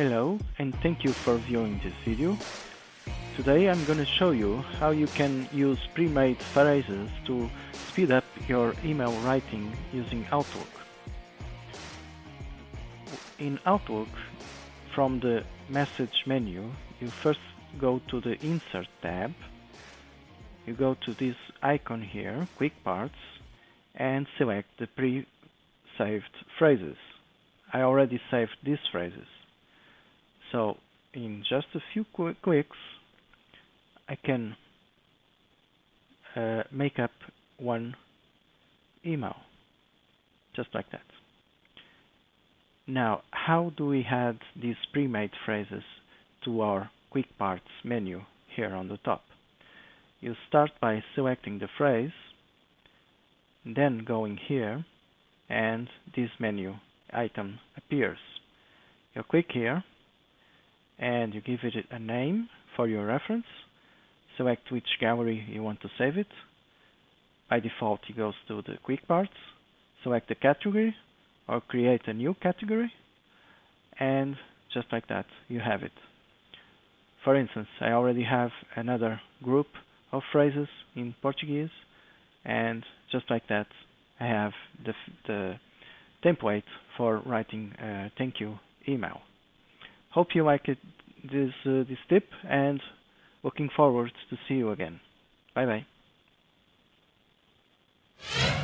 Hello and thank you for viewing this video. Today I'm going to show you how you can use pre-made phrases to speed up your email writing using Outlook. In Outlook, from the message menu, you first go to the Insert tab. You go to this icon here, QuickParts, and select the pre-saved phrases. I already saved these phrases. So in just a few clicks, I can make up one email, just like that. Now, how do we add these pre-made phrases to our QuickParts menu here on the top? You start by selecting the phrase, then going here, and this menu item appears. You click here, and you give it a name for your reference. Select which gallery you want to save it. By default, it goes to the QuickParts. Select the category or create a new category, and just like that, you have it. For instance, I already have another group of phrases in Portuguese, and just like that, I have the template for writing a thank you email. Hope you like this tip, and looking forward to see you again. Bye bye.